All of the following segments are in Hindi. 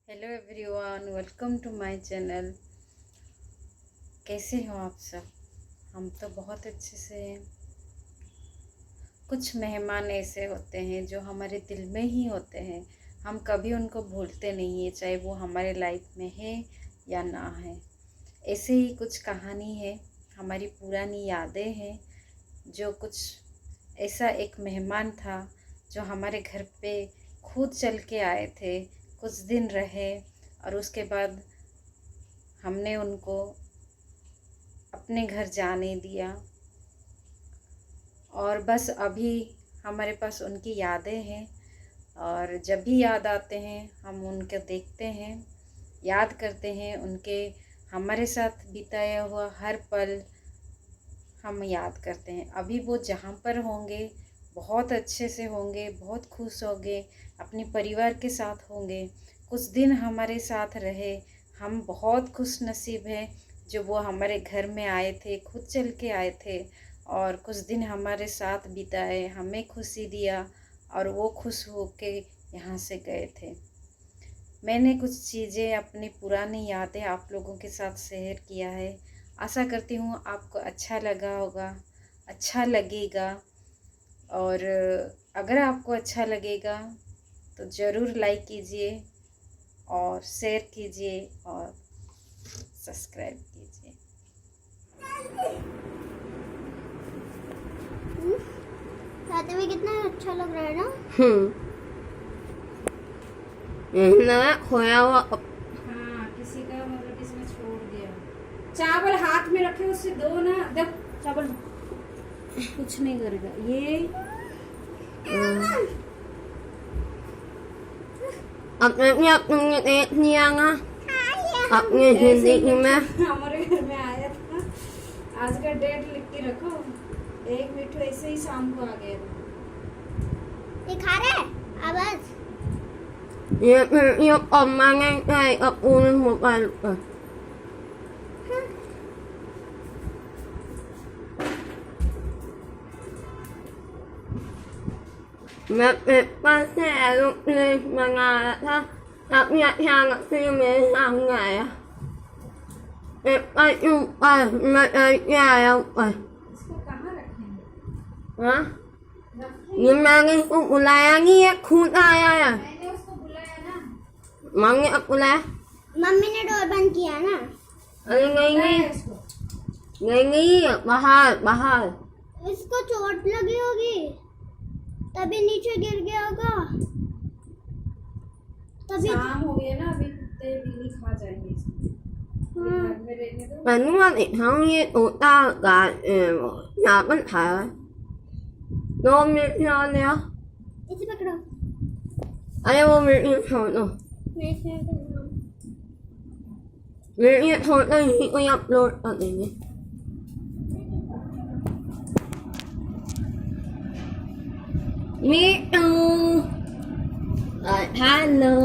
Hello everyone, welcome to my channel. कैसे हो आप सब? हम तो बहुत अच्छे से हैं। कुछ मेहमान ऐसे होते हैं जो हमारे दिल में ही होते हैं, हम कभी उनको भूलते नहीं है, चाहे वो हमारे लाइफ में है या ना है। ऐसे ही कुछ कहानी है, हमारी पुरानी यादें हैं। जो कुछ ऐसा एक मेहमान था जो हमारे घर पे खुद चल के आए थे, कुछ दिन रहे और उसके बाद हमने उनको अपने घर जाने दिया। और बस अभी हमारे पास उनकी यादें हैं और जब भी याद आते हैं हम उनको देखते हैं, याद करते हैं उनके हमारे साथ बिताया हुआ हर पल हम याद करते हैं। अभी वो जहाँ पर होंगे बहुत अच्छे से होंगे, बहुत खुश होंगे, अपने परिवार के साथ होंगे। कुछ दिन हमारे साथ रहे, हम बहुत खुश नसीब हैं जो वो हमारे घर में आए थे, खुद चल के आए थे और कुछ दिन हमारे साथ बिताए, हमें खुशी दिया और वो खुश होके यहाँ से गए थे। मैंने कुछ चीज़ें, अपनी पुरानी यादें आप लोगों के साथ शेयर किया है। आशा करती हूँ आपको अच्छा लगा होगा, अच्छा लगेगा। और अगर आपको अच्छा लगेगा तो ज़रूर लाइक कीजिए और शेयर कीजिए और सब्सक्राइब कीजिए। खाते हुए कितना अच्छा लग रहा है ना। नया खोया हुआ हाँ, किसी का मतलब इसमें छोड़ दिया। चावल हाथ में रखे, उससे दो ना, देख चावल कुछ नहीं करेगा ये। अपने अपने देख लिया ना अपने जिंदगी में। हमारे घर में आया था, आज का डेट लिख के रखो। एक मिनट ऐसे ही शाम को आ गया था। ये खा रहा है आवाज। ये अम्मा ने अपने मोबाइल पर मैं पेपर से एरोप्लेन बना रहा था, तब अचानक से मेरे सामने आया पेपर के ऊपर, मैं करके आया ऊपर। इसको कहाँ रखेंगे? हाँ, ये मैंने इसको बुलाया नहीं है, खुद आया है। मैंने उसको बुलाया ना। मम्मी अब बुलाया। मम्मी ने डोर बंद किया ना। अरे नहीं बुलाया नहीं इसको। नहीं, बाहर बाहर। इसको चोट लगी होगी तभी नीचे गिर गया होगा। तभी शाम हो गया ना, अभी कुत्ते बिल्ली खा जाएंगे इसको। हाँ। घर में रहने दो। मैं नहीं मानती हूँ ये तोता का यहाँ पर था 2 मिनट छोड़ दिया। इसे पकड़ो। अरे वो मिनट छोड़ दो, मैं इसे पकड़ूं। मिनट छोड़ दो, यही कोई अपलोड कर देंगे। मीटू हेलो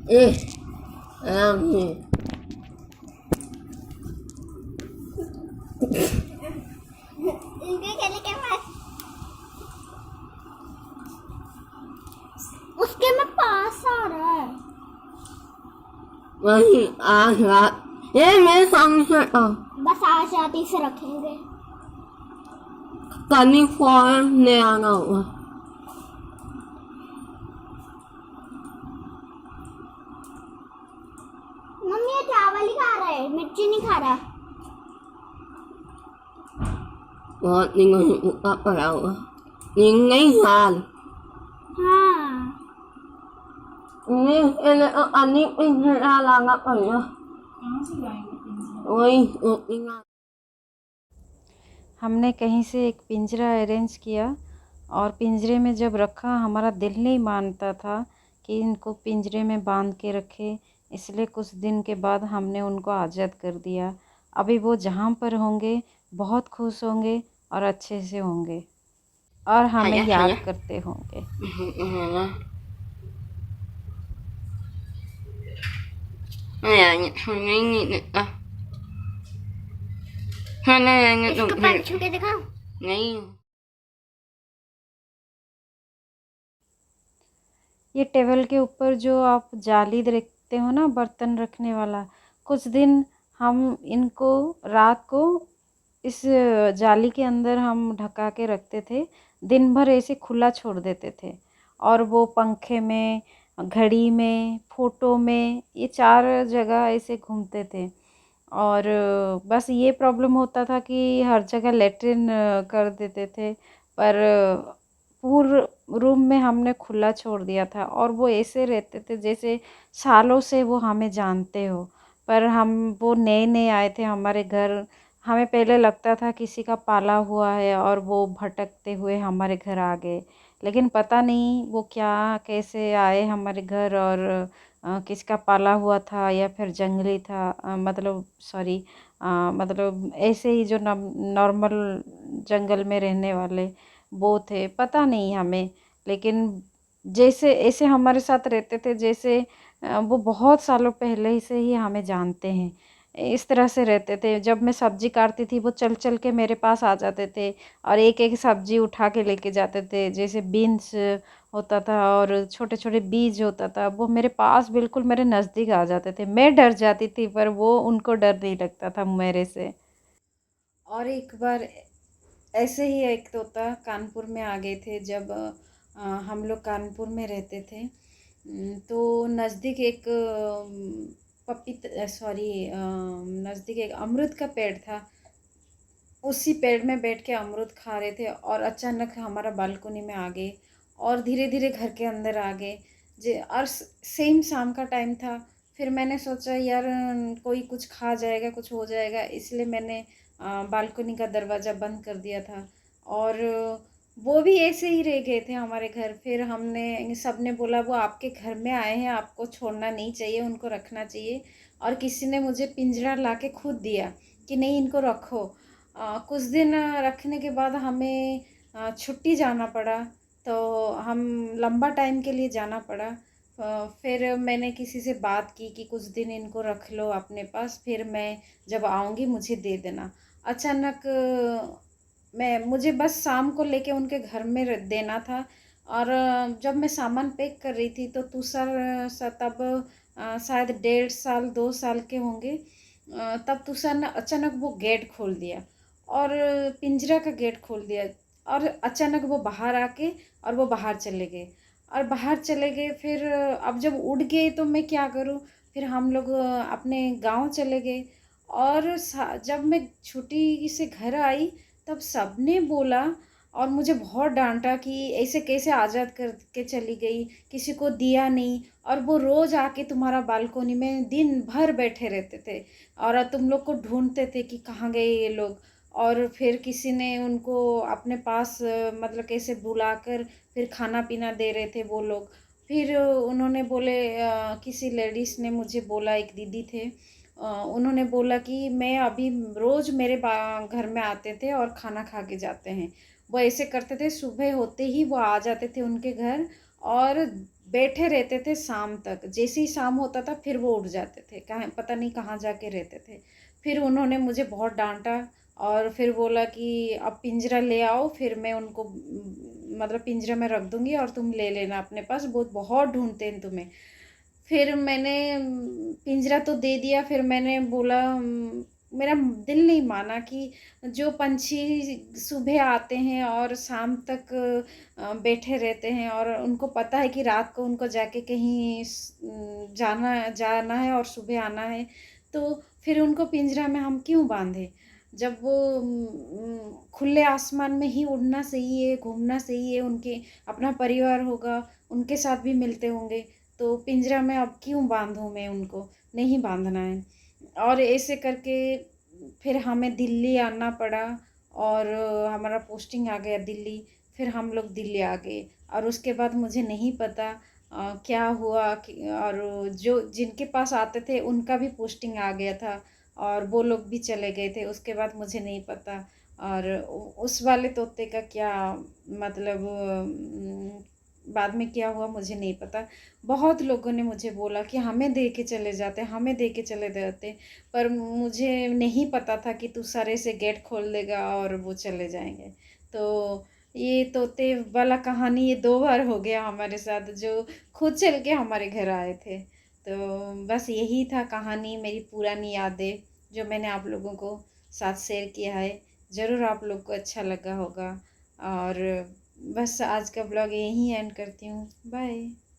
ए इनके खेलने के पास उसके में पास आ रहा है। वही आ गया, ये मेरे सामने से बस आज आती से रखेंगे। कभी फौरन ले आना होगा। मम्मी ये चावल ही खा रहा है, मिर्ची नहीं खा रहा। बहुत दिन से भूखा पड़ा हुआ, नींद नहीं हाल। हाँ अन्नी पिंजरा लाना पड़ेगा। कहाँ से लाएंगे पिंजरा? वही ओपनिंग। हमने कहीं से एक पिंजरा अरेंज किया और पिंजरे में जब रखा, हमारा दिल नहीं मानता था कि इनको पिंजरे में बांध के रखे, इसलिए कुछ दिन के बाद हमने उनको आज़ाद कर दिया। अभी वो जहाँ पर होंगे बहुत खुश होंगे और अच्छे से होंगे और हमें याद करते होंगे। इसको पैर छू के दिखाओ। नहीं ये टेबल के ऊपर जो आप जाली देखते हो ना, बर्तन रखने वाला, कुछ दिन हम इनको रात को इस जाली के अंदर हम ढका के रखते थे, दिन भर ऐसे खुला छोड़ देते थे और वो पंखे में, घड़ी में, फ़ोटो में, ये 4 जगह ऐसे घूमते थे। और बस ये प्रॉब्लम होता था कि हर जगह लैट्रिन कर देते थे, पर पूरे रूम में हमने खुला छोड़ दिया था और वो ऐसे रहते थे जैसे सालों से वो हमें जानते हो। पर हम वो नए-नए आए थे हमारे घर, हमें पहले लगता था किसी का पाला हुआ है और वो भटकते हुए हमारे घर आ गए। लेकिन पता नहीं वो क्या कैसे आए हमारे घर और किसका पाला हुआ था या फिर जंगली था, मतलब सॉरी, मतलब ऐसे ही जो नॉर्मल जंगल में रहने वाले वो थे, पता नहीं हमें। लेकिन जैसे ऐसे हमारे साथ रहते थे जैसे वो बहुत सालों पहले ही से ही हमें जानते हैं। इस तरह से रहते थे। जब मैं सब्ज़ी काटती थी वो चल-चल के मेरे पास आ जाते थे और एक-एक सब्ज़ी उठा के लेके जाते थे। जैसे बीन्स होता था और छोटे-छोटे बीज होता था, वो मेरे पास बिल्कुल मेरे नज़दीक आ जाते थे। मैं डर जाती थी पर वो उनको डर नहीं लगता था मेरे से। और एक बार ऐसे ही एक तोता कानपुर में आ गए थे जब हम लोग कानपुर में रहते थे। तो नज़दीक एक नज़दीक एक अमरूद का पेड़ था। उसी पेड़ में बैठ के अमरूद खा रहे थे और अचानक हमारा बालकनी में आ गए और धीरे-धीरे घर के अंदर आ गए। जे और सेम शाम का टाइम था। फिर मैंने सोचा यार कोई कुछ खा जाएगा, कुछ हो जाएगा, इसलिए मैंने बालकनी का दरवाज़ा बंद कर दिया था और वो भी ऐसे ही रह गए थे हमारे घर। फिर हमने सबने बोला वो आपके घर में आए हैं, आपको छोड़ना नहीं चाहिए, उनको रखना चाहिए और किसी ने मुझे पिंजरा ला के खुद दिया कि नहीं इनको रखो। कुछ दिन रखने के बाद हमें छुट्टी जाना पड़ा, तो हम लंबा टाइम के लिए जाना पड़ा। फिर मैंने किसी से बात की कि कुछ दिन इनको रख लो अपने पास, फिर मैं जब आऊँगी मुझे दे देना। अचानक मैं मुझे बस शाम को लेके उनके घर में देना था और जब मैं सामान पैक कर रही थी तो तुषार तब शायद 1.5 साल 2 साल के होंगे। तब तुषार ने अचानक वो गेट खोल दिया और पिंजरा का गेट खोल दिया और अचानक वो बाहर आके और वो बाहर चले गए और बाहर चले गए। फिर अब जब उड़ गए तो मैं क्या करूँ? फिर हम लोग अपने गांव चले गए और जब मैं छुट्टी से घर आई तब सबने बोला और मुझे बहुत डांटा कि ऐसे कैसे आज़ाद करके चली गई, किसी को दिया नहीं और वो रोज़ आके तुम्हारा बालकोनी में दिन भर बैठे रहते थे और तुम लोग को ढूंढते थे कि कहाँ गए ये लोग। और फिर किसी ने उनको अपने पास मतलब कैसे बुलाकर फिर खाना पीना दे रहे थे वो लोग। फिर उन्होंने बोले किसी लेडीज़ ने मुझे बोला, एक दीदी थे, उन्होंने बोला कि मैं अभी रोज़ मेरे घर में आते थे और खाना खा के जाते हैं। वो ऐसे करते थे, सुबह होते ही वो आ जाते थे उनके घर और बैठे रहते थे शाम तक। जैसे ही शाम होता था फिर वो उठ जाते थे, कहाँ पता नहीं कहाँ जाके रहते थे। फिर उन्होंने मुझे बहुत डांटा और फिर बोला कि अब पिंजरा ले आओ, फिर मैं उनको मतलब पिंजरा में रख दूँगी और तुम ले लेना अपने पास, वो बहुत ढूंढते हैं तुम्हें। फिर मैंने पिंजरा तो दे दिया। फिर मैंने बोला मेरा दिल नहीं माना कि जो पंछी सुबह आते हैं और शाम तक बैठे रहते हैं और उनको पता है कि रात को उनको जाके कहीं जाना जाना है और सुबह आना है, तो फिर उनको पिंजरा में हम क्यों बांधे? जब वो खुले आसमान में ही उड़ना सही है, घूमना सही है, उनके अपना परिवार होगा, उनके साथ भी मिलते होंगे, तो पिंजरा में अब क्यों बांधूँ मैं उनको? नहीं बांधना है। और ऐसे करके फिर हमें दिल्ली आना पड़ा और हमारा पोस्टिंग आ गया दिल्ली। फिर हम लोग दिल्ली आ गए और उसके बाद मुझे नहीं पता क्या हुआ कि और जो जिनके पास आते थे उनका भी पोस्टिंग आ गया था और वो लोग भी चले गए थे। उसके बाद मुझे नहीं पता और उस वाले तोते का क्या मतलब बाद में क्या हुआ मुझे नहीं पता। बहुत लोगों ने मुझे बोला कि हमें दे के चले जाते, हमें दे के चले जाते, पर मुझे नहीं पता था कि तू सारे से गेट खोल देगा और वो चले जाएँगे। तो ये तोते वाला कहानी ये 2 बार हो गया हमारे साथ, जो खुद चल के हमारे घर आए थे। तो बस यही था कहानी, मेरी पुरानी यादें जो मैंने आप लोगों को साथ शेयर किया है। ज़रूर आप लोग को अच्छा लगा होगा। और बस आज का ब्लॉग यहीं एंड करती हूँ। बाय।